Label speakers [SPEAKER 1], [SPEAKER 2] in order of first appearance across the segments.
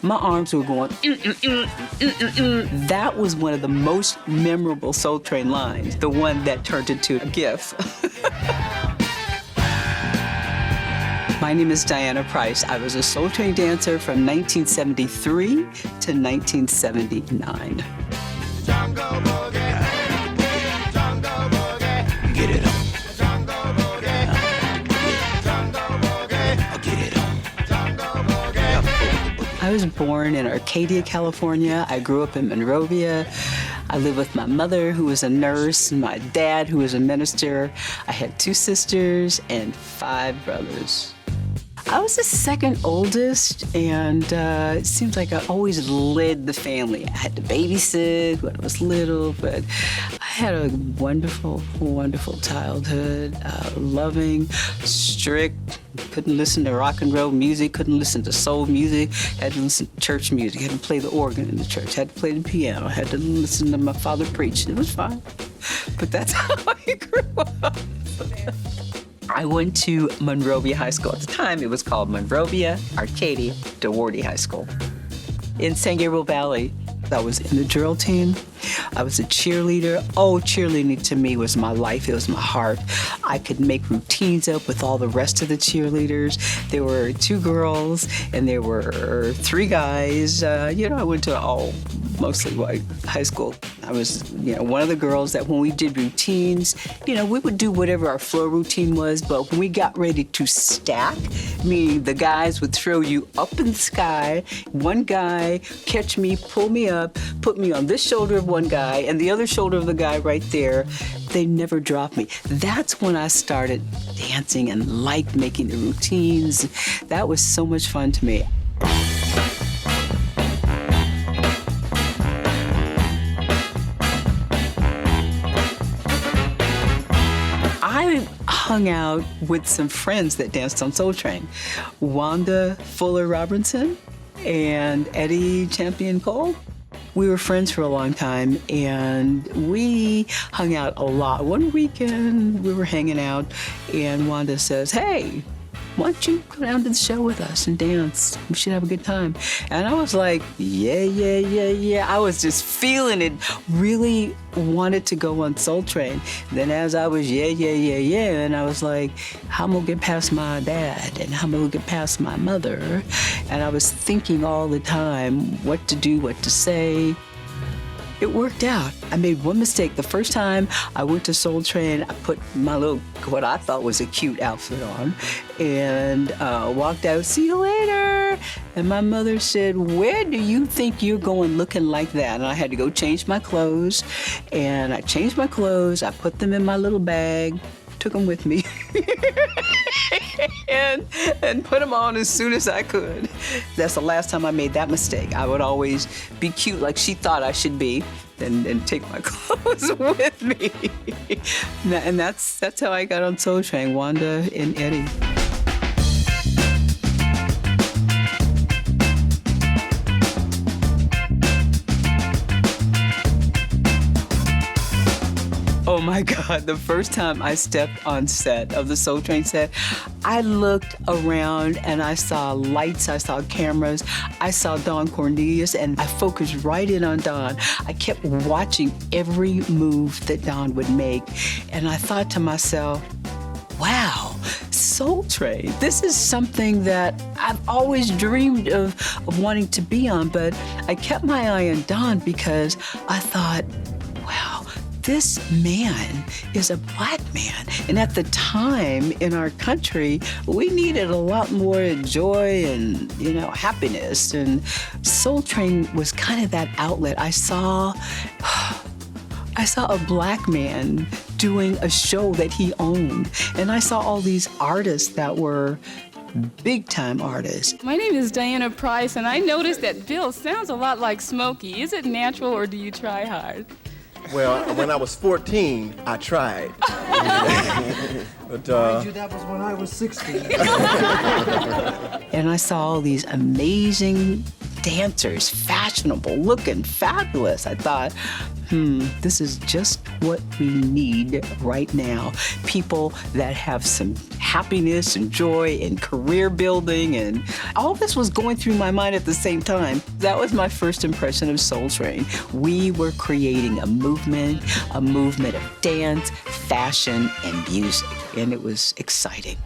[SPEAKER 1] my arms were going, That was one of the most memorable Soul Train lines, the one that turned into a GIF. My name is Diana Price. I was a Soul Train dancer from 1973 to 1979.
[SPEAKER 2] Jungle boogie, jungle boogie, get it on. Jungle boogie, jungle boogie, get it on. Jungle boogie.
[SPEAKER 1] I was born in Arcadia, California. I grew up in Monrovia. I lived with my mother, who was a nurse, and my dad, who was a minister. I had 2 sisters and 5 brothers. I was the second oldest, and it seems like I always led the family. I had to babysit when I was little, but I had a wonderful, wonderful childhood. Loving, strict, couldn't listen to rock and roll music, couldn't listen to soul music, had to listen to church music, had to play the organ in the church, had to play the piano, had to listen to my father preach. It was fine, but that's how I grew up. I went to Monrovia High School. At the time, it was called Monrovia Arcadia DeWardy High School in San Gabriel Valley. I was in the drill team. I was a cheerleader. Oh, cheerleading to me was my life. It was my heart. I could make routines up with all the rest of the cheerleaders. There were 2 girls and there were 3 guys. I went to mostly white high school. I was, one of the girls that when we did routines, we would do whatever our floor routine was, but when we got ready to stack, meaning the guys would throw you up in the sky, one guy catch me, pull me up, put me on this shoulder of one guy and the other shoulder of the guy right there. They never dropped me. That's when I started dancing and liked making the routines. That was so much fun to me. I hung out with some friends that danced on Soul Train. Wanda Fuller Robinson and Eddie Champion Cole. We were friends for a long time, and we hung out a lot. One weekend, we were hanging out, and Wanda says, "Hey, why don't you go down to the show with us and dance? We should have a good time." And I was like, yeah. I was just feeling it, really wanted to go on Soul Train. Then as I was and I was like, how am I gonna get past my dad? And how am I gonna get past my mother? And I was thinking all the time what to do, what to say. It worked out. I made one mistake. The first time I went to Soul Train, I put my little, what I thought was a cute outfit on, and walked out, "See you later." And my mother said, "Where do you think you're going looking like that?" And I had to go change my clothes. And I changed my clothes. I put them in my little bag, took them with me, and put them on as soon as I could. That's the last time I made that mistake. I would always be cute like she thought I should be and take my clothes with me. And that's how I got on Soul Train, Wanda and Eddie. Oh my God, the first time I stepped on set of the Soul Train set, I looked around and I saw lights, I saw cameras, I saw Don Cornelius, and I focused right in on Don. I kept watching every move that Don would make, and I thought to myself, wow, Soul Train, this is something that I've always dreamed of wanting to be on, but I kept my eye on Don because I thought, wow, this man is a Black man. And at the time in our country, we needed a lot more joy and, happiness. And Soul Train was kind of that outlet. I saw a Black man doing a show that he owned. And I saw all these artists that were big-time artists.
[SPEAKER 3] My name is Diana Price, and I noticed that Bill sounds a lot like Smokey. Is it natural, or do you try hard?
[SPEAKER 4] Well, when I was 14, I tried. But
[SPEAKER 5] Mind you, that was when I was 16.
[SPEAKER 1] And I saw all these amazing dancers, fashionable, looking fabulous. I thought, this is just what we need right now. People that have some happiness and joy and career building, and all this was going through my mind at the same time. That was my first impression of Soul Train. We were creating a movement of dance, fashion, and music, and it was exciting.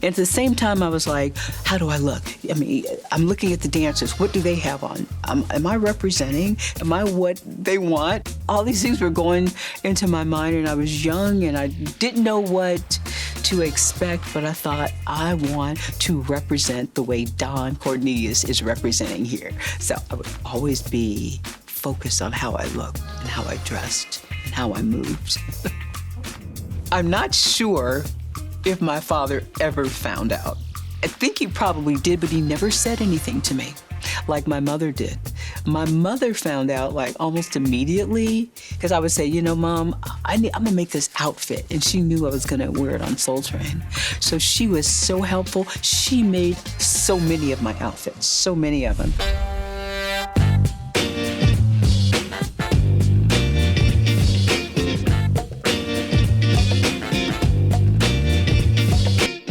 [SPEAKER 1] And at the same time, I was like, how do I look? I mean, I'm looking at the dancers. What do they have on? Am I representing? Am I what they want? All these things were going into my mind, and I was young, and I didn't know what to expect, but I thought, I want to represent the way Don Cornelius is representing here. So I would always be focused on how I looked and how I dressed and how I moved. I'm not sure if my father ever found out. I think he probably did, but he never said anything to me like my mother did. My mother found out like almost immediately, because I would say, you know, Mom, I'm gonna make this outfit, and she knew I was gonna wear it on Soul Train. So she was so helpful. She made so many of my outfits, so many of them.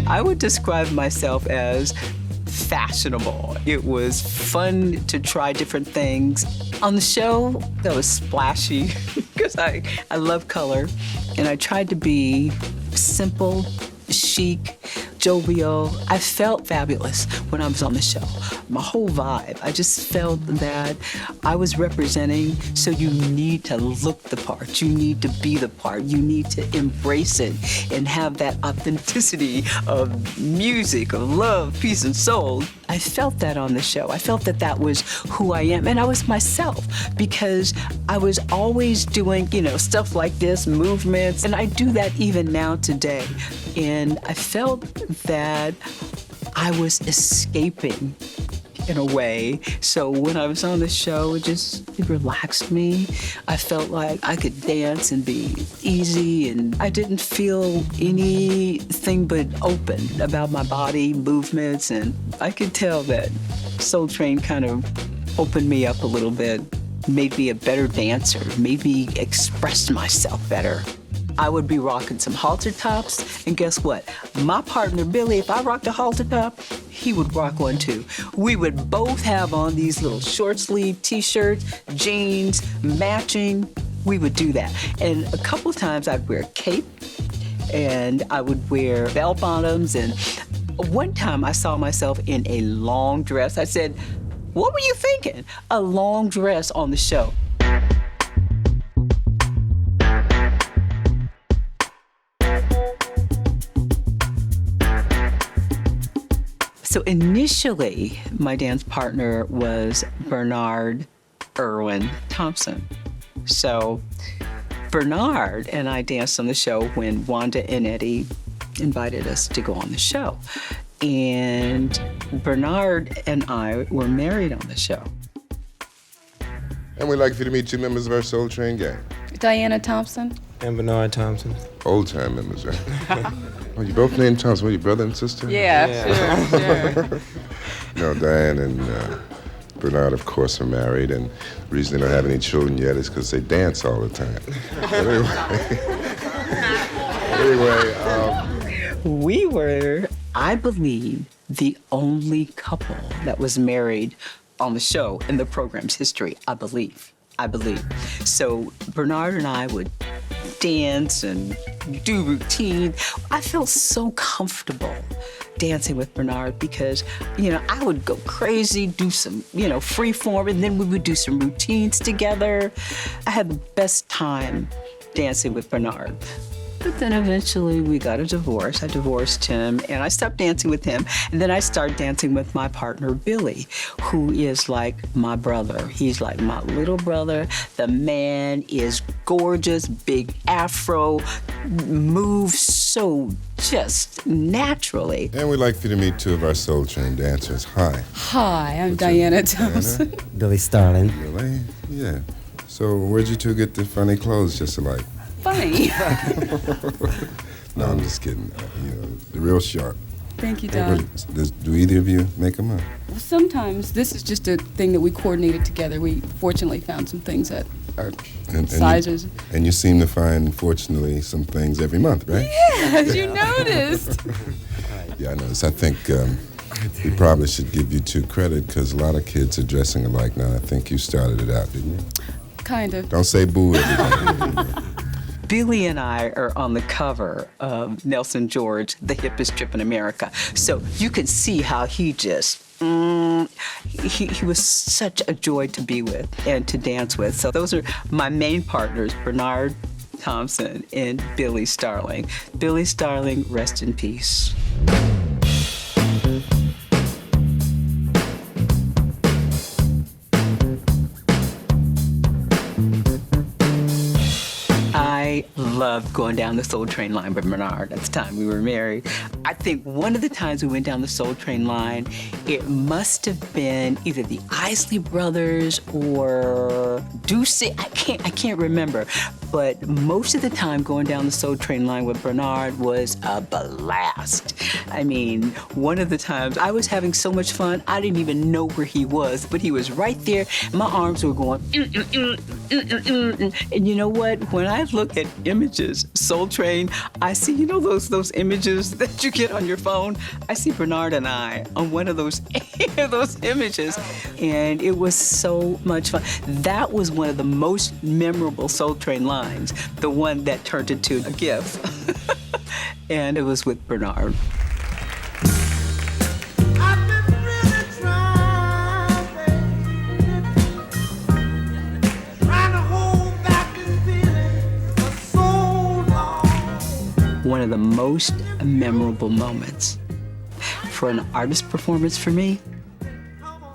[SPEAKER 1] I would describe myself as fashionable. It was fun to try different things. On the show, that was splashy because I love color, and I tried to be simple, chic, jovial. I felt fabulous when I was on the show. My whole vibe, I just felt that I was representing, so you need to look the part, you need to be the part, you need to embrace it and have that authenticity of music, of love, peace, and soul. I felt that on the show. I felt that that was who I am, and I was myself because I was always doing, you know, stuff like this, movements, and I do that even now today. And I felt that I was escaping in a way. So when I was on the show, it relaxed me. I felt like I could dance and be easy, and I didn't feel anything but open about my body, movements, and I could tell that Soul Train kind of opened me up a little bit, made me a better dancer, made me express myself better. I would be rocking some halter tops, and guess what? My partner, Billy, if I rocked a halter top, he would rock one too. We would both have on these little short sleeve t-shirts, jeans, matching. We would do that. And a couple of times I'd wear a cape, and I would wear bell bottoms, and one time I saw myself in a long dress. I said, what were you thinking? A long dress on the show. So initially, my dance partner was Bernard Irwin Thompson. So Bernard and I danced on the show when Wanda and Eddie invited us to go on the show. And Bernard and I were married on the show.
[SPEAKER 6] And we'd like for you to meet two members of our Soul Train gang.
[SPEAKER 3] Diana Thompson.
[SPEAKER 7] And Bernard Thompson.
[SPEAKER 6] Old-time members, right? Oh, you both named Thompson. Were you brother and sister?
[SPEAKER 3] Yeah, sure.
[SPEAKER 6] No, Diane and Bernard, of course, are married, and the reason they don't have any children yet is because they dance all the time. Anyway,
[SPEAKER 1] We were, I believe, the only couple that was married on the show in the program's history, I believe. So Bernard and I would dance and do routine. I felt so comfortable dancing with Bernard because, you know, I would go crazy, do some, you know, free form, and then we would do some routines together. I had the best time dancing with Bernard. But then eventually we got a divorce. I divorced him, and I stopped dancing with him. And then I started dancing with my partner, Billy, who is like my brother. He's like my little brother. The man is gorgeous, big afro, moves so just naturally.
[SPEAKER 6] and we'd like for you to meet two of our Soul Train dancers. Hi.
[SPEAKER 3] Hi, I'm
[SPEAKER 6] What's your
[SPEAKER 3] Diana
[SPEAKER 6] name?
[SPEAKER 3] Thompson.
[SPEAKER 7] Billy Starling.
[SPEAKER 6] Really? Yeah. So where'd you two get the funny clothes just alike?
[SPEAKER 3] Funny.
[SPEAKER 6] No, I'm just kidding. You know, the real sharp.
[SPEAKER 3] Thank you, Doc.
[SPEAKER 6] Do either of you make them up?
[SPEAKER 3] Well, sometimes this is just a thing that we coordinated together. We fortunately found some things that sizes.
[SPEAKER 6] And you seem to find, fortunately, some things every month, right?
[SPEAKER 3] Yes, you noticed.
[SPEAKER 6] Yeah, I noticed. I think we probably should give you two credit because a lot of kids are dressing alike now. I think you started it out, didn't you?
[SPEAKER 3] Kind of.
[SPEAKER 6] Don't say boo, everybody.
[SPEAKER 1] Billy and I are on the cover of Nelson George, The Hippest Trip in America. So you can see how he just, he was such a joy to be with and to dance with. So those are my main partners, Bernard Thompson and Billy Starling. Billy Starling, rest in peace. I loved going down the Soul Train line with Bernard at the time we were married. I think one of the times we went down the Soul Train line, it must have been either the Isley Brothers or Ducey. I can't remember. But most of the time going down the Soul Train line with Bernard was a blast. I mean, one of the times I was having so much fun, I didn't even know where he was, but he was right there. My arms were going, And you know what? When I look at images, Soul Train, I see, you know those images that you get on your phone? I see Bernard and I on one of those, those images, and it was so much fun. That was one of the most memorable Soul Train lines, the one that turned into a GIF. And it was with Bernard. One of the most memorable moments for an artist performance for me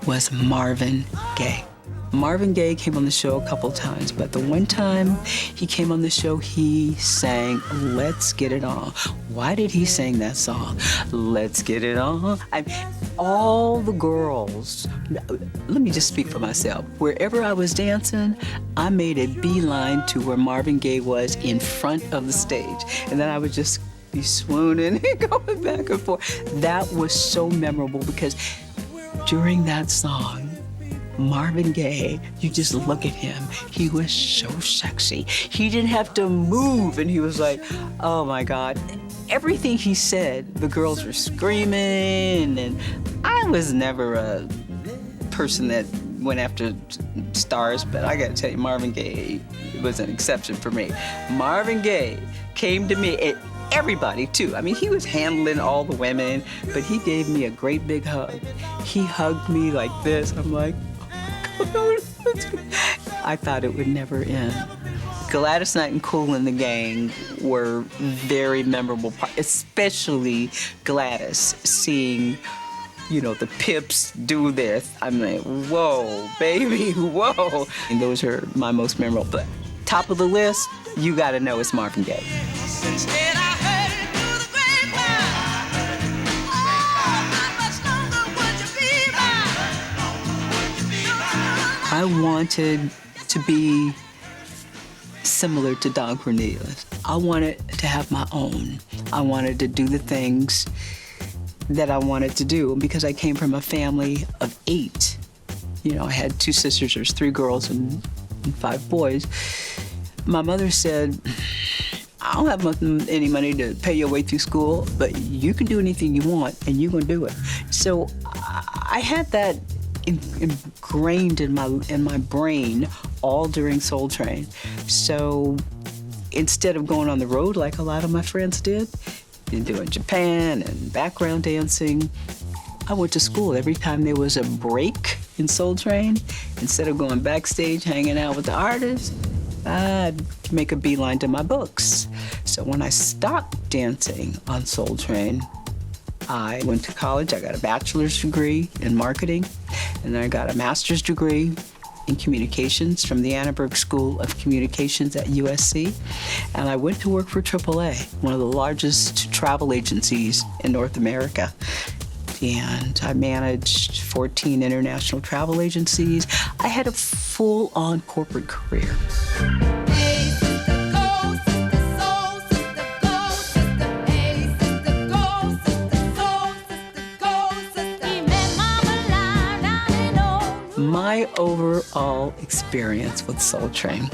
[SPEAKER 1] was Marvin Gaye. Marvin Gaye came on the show a couple times, but the one time he came on the show, he sang Let's Get It On. Why did he sing that song? Let's get it on. All the girls, let me just speak for myself. Wherever I was dancing, I made a beeline to where Marvin Gaye was in front of the stage. And then I would just be swooning and going back and forth. That was so memorable because during that song, Marvin Gaye, you just look at him, he was so sexy. He didn't have to move, and he was like, oh my God. Everything he said, the girls were screaming, and I was never a person that went after stars, but I gotta tell you, Marvin Gaye was an exception for me. Marvin Gaye came to me, and everybody too. I mean, he was handling all the women, but he gave me a great big hug. He hugged me like this. I'm like, I thought it would never end. Gladys Knight and Kool and the Gang were very memorable, especially Gladys, seeing, you know, the Pips do this. I'm like, whoa, baby, whoa. And those are my most memorable. But top of the list, you gotta know it's Marvin Gaye. I wanted to be similar to Don Cornelius. I wanted to have my own. I wanted to do the things that I wanted to do because I came from a family of 8. You know, I had 2 sisters, there's 3 girls and 5 boys. My mother said, I don't have any money to pay your way through school, but you can do anything you want and you're gonna do it. So I had that ingrained in my brain all during Soul Train. So instead of going on the road like a lot of my friends did, and doing Japan and background dancing, I went to school. Every time there was a break in Soul Train, instead of going backstage hanging out with the artists, I'd make a beeline to my books. So when I stopped dancing on Soul Train, I went to college. I got a bachelor's degree in marketing, and then I got a master's degree in communications from the Annenberg School of Communications at USC. And I went to work for AAA, one of the largest travel agencies in North America. And I managed 14 international travel agencies. I had a full-on corporate career. my overall experience with Soul Train,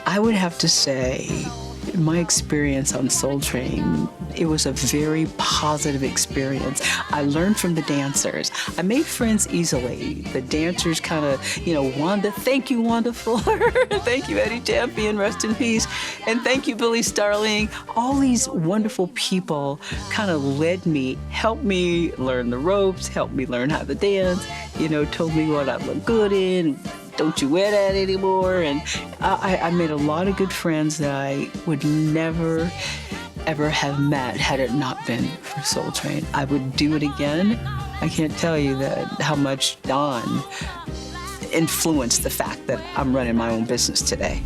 [SPEAKER 1] I would have to say my experience on Soul Train, it was a very positive experience. I learned from the dancers. I made friends easily. The dancers kind of, Wanda, thank you, Wanda Fuller. Thank you, Eddie Champion, rest in peace. And thank you, Billy Starling. All these wonderful people kind of led me, helped me learn the ropes, helped me learn how to dance, told me what I look good in. Don't you wear that anymore? And I made a lot of good friends that I would never, ever have met had it not been for Soul Train. I would do it again. I can't tell you how much Don influenced the fact that I'm running my own business today.